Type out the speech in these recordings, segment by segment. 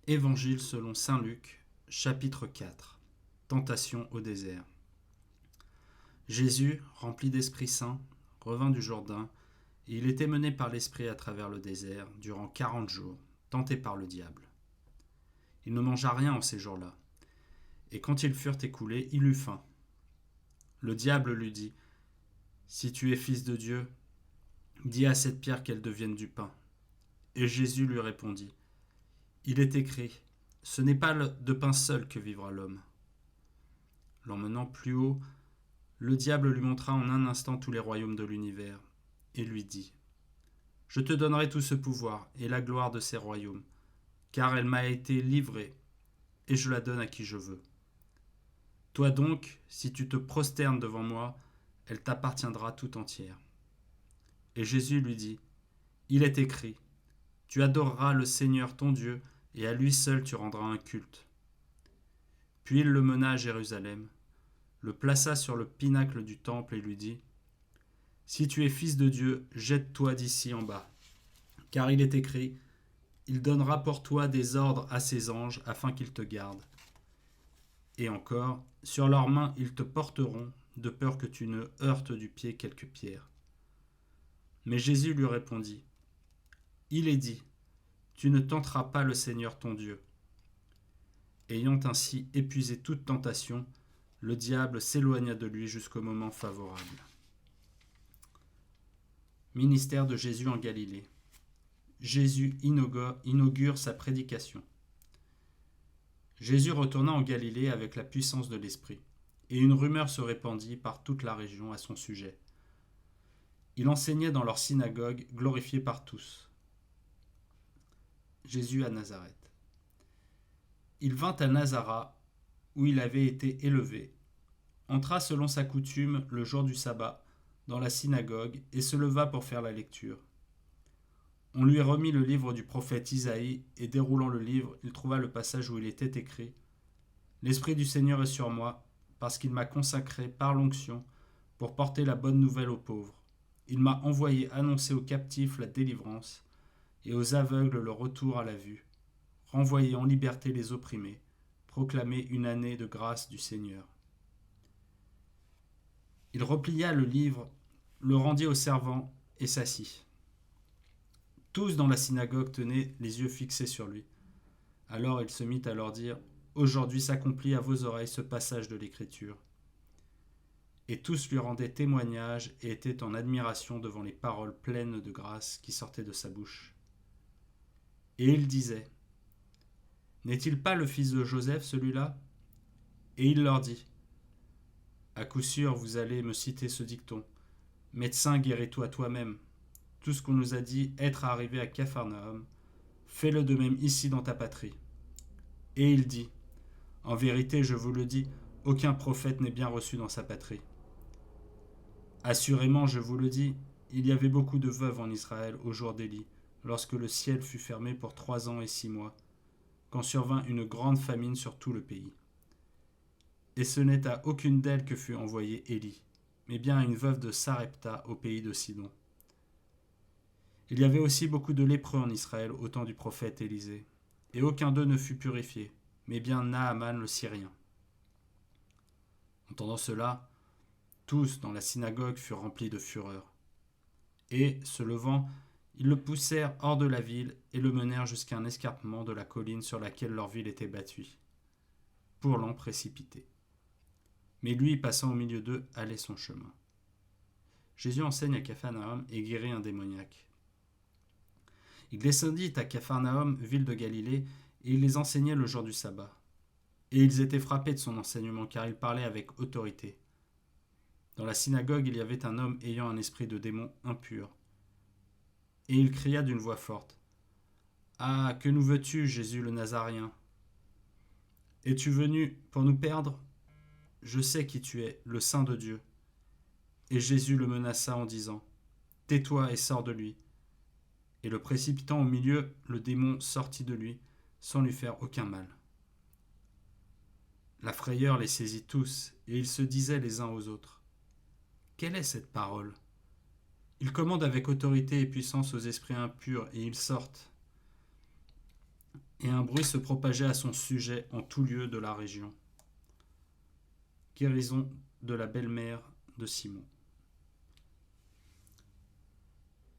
Évangile selon saint Luc, chapitre 4. Tentation au désert. Jésus, rempli d'Esprit Saint, revint du Jourdain, et il était mené par l'Esprit à travers le désert durant 40 jours, tenté par le diable. Il ne mangea rien en ces jours-là, et quand ils furent écoulés, il eut faim. Le diable lui dit : « Si tu es fils de Dieu, dis à cette pierre qu'elle devienne du pain. » Et Jésus lui répondit : « Il est écrit, ce n'est pas de pain seul que vivra l'homme. » L'emmenant plus haut, le diable lui montra en un instant tous les royaumes de l'univers, et lui dit : « Je te donnerai tout ce pouvoir et la gloire de ces royaumes, car elle m'a été livrée, et je la donne à qui je veux. Toi donc, si tu te prosternes devant moi, elle t'appartiendra tout entière. » Et Jésus lui dit : « Il est écrit, tu adoreras le Seigneur ton Dieu, et à lui seul tu rendras un culte. » Puis il le mena à Jérusalem, le plaça sur le pinacle du temple et lui dit : « Si tu es fils de Dieu, jette-toi d'ici en bas, car il est écrit, il donnera pour toi des ordres à ses anges afin qu'ils te gardent. Et encore, sur leurs mains ils te porteront, de peur que tu ne heurtes du pied quelque pierre. » Mais Jésus lui répondit : « Il est dit, tu ne tenteras pas le Seigneur ton Dieu. » Ayant ainsi épuisé toute tentation, le diable s'éloigna de lui jusqu'au moment favorable. Ministère de Jésus en Galilée. Jésus inaugure sa prédication. Jésus retourna en Galilée avec la puissance de l'Esprit, et une rumeur se répandit par toute la région à son sujet. Il enseignait dans leur synagogue, glorifié par tous. Jésus à Nazareth. Il vint à Nazaret, où il avait été élevé, entra selon sa coutume le jour du sabbat dans la synagogue et se leva pour faire la lecture. On lui remit le livre du prophète Isaïe, et déroulant le livre, il trouva le passage où il était écrit : « L'Esprit du Seigneur est sur moi, parce qu'il m'a consacré par l'onction pour porter la bonne nouvelle aux pauvres. Il m'a envoyé annoncer aux captifs la délivrance, et aux aveugles le retour à la vue, renvoyer en liberté les opprimés, proclamer une année de grâce du Seigneur. » Il replia le livre, le rendit au servant et s'assit. Tous dans la synagogue tenaient les yeux fixés sur lui. Alors il se mit à leur dire : « Aujourd'hui s'accomplit à vos oreilles ce passage de l'Écriture. » Et tous lui rendaient témoignage et étaient en admiration devant les paroles pleines de grâce qui sortaient de sa bouche. Et il disait : « N'est-il pas le fils de Joseph, celui-là ? » Et il leur dit : « À coup sûr, vous allez me citer ce dicton : Médecin, guéris-toi toi-même. Tout ce qu'on nous a dit être arrivé à Capharnaüm, fais-le de même ici dans ta patrie. » Et il dit : « En vérité, je vous le dis, aucun prophète n'est bien reçu dans sa patrie. Assurément, je vous le dis, il y avait beaucoup de veuves en Israël au jour d'Élie, lorsque le ciel fut fermé pour 3 ans et 6 mois, quand survint une grande famine sur tout le pays. Et ce n'est à aucune d'elles que fut envoyé Élie, mais bien à une veuve de Sarepta au pays de Sidon. Il y avait aussi beaucoup de lépreux en Israël au temps du prophète Élisée, et aucun d'eux ne fut purifié, mais bien Naaman le Syrien. » Entendant cela, tous dans la synagogue furent remplis de fureur. Et, se levant, ils le poussèrent hors de la ville et le menèrent jusqu'à un escarpement de la colline sur laquelle leur ville était bâtie, pour l'en précipiter. Mais lui, passant au milieu d'eux, allait son chemin. Jésus enseigne à Capharnaüm et guérit un démoniaque. Il descendit à Capharnaüm, ville de Galilée, et il les enseignait le jour du sabbat. Et ils étaient frappés de son enseignement, car il parlait avec autorité. Dans la synagogue, il y avait un homme ayant un esprit de démon impur. Et il cria d'une voix forte : « Ah, que nous veux-tu, Jésus le Nazaréen ? Es-tu venu pour nous perdre ? Je sais qui tu es, le Saint de Dieu. » Et Jésus le menaça en disant : « Tais-toi et sors de lui. » Et le précipitant au milieu, le démon sortit de lui, sans lui faire aucun mal. La frayeur les saisit tous, et ils se disaient les uns aux autres : « Quelle est cette parole ? Il commande avec autorité et puissance aux esprits impurs, et ils sortent. » et un bruit se propageait à son sujet en tout lieu de la région. Guérison de la belle-mère de Simon.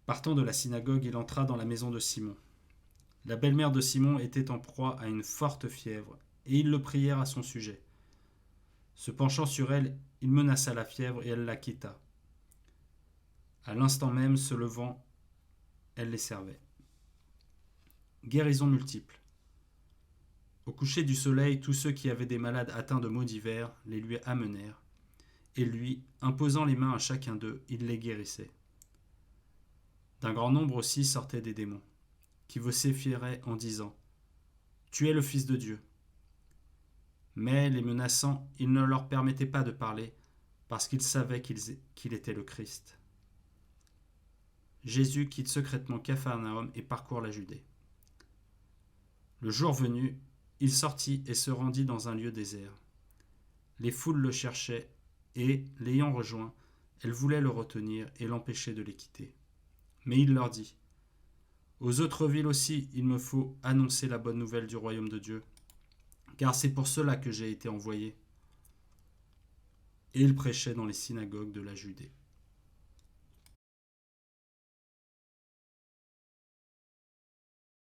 Partant de la synagogue, il entra dans la maison de Simon. La belle-mère de Simon était en proie à une forte fièvre, et ils le prièrent à son sujet. Se penchant sur elle, il menaça la fièvre et elle la quitta. À l'instant même, se levant, elle les servait. Guérison multiple. Au coucher du soleil, tous ceux qui avaient des malades atteints de maux divers les lui amenèrent, et lui, imposant les mains à chacun d'eux, il les guérissait. D'un grand nombre aussi sortaient des démons, qui vociféraient en disant « Tu es le Fils de Dieu ». Mais, les menaçant, il ne leur permettait pas de parler, parce qu'ils savaient qu'il était le Christ. Jésus quitte secrètement Capharnaüm et parcourt la Judée. Le jour venu, il sortit et se rendit dans un lieu désert. Les foules le cherchaient et, l'ayant rejoint, elles voulaient le retenir et l'empêcher de les quitter. Mais il leur dit « Aux autres villes aussi, il me faut annoncer la bonne nouvelle du royaume de Dieu, car c'est pour cela que j'ai été envoyé. » Et il prêchait dans les synagogues de la Judée.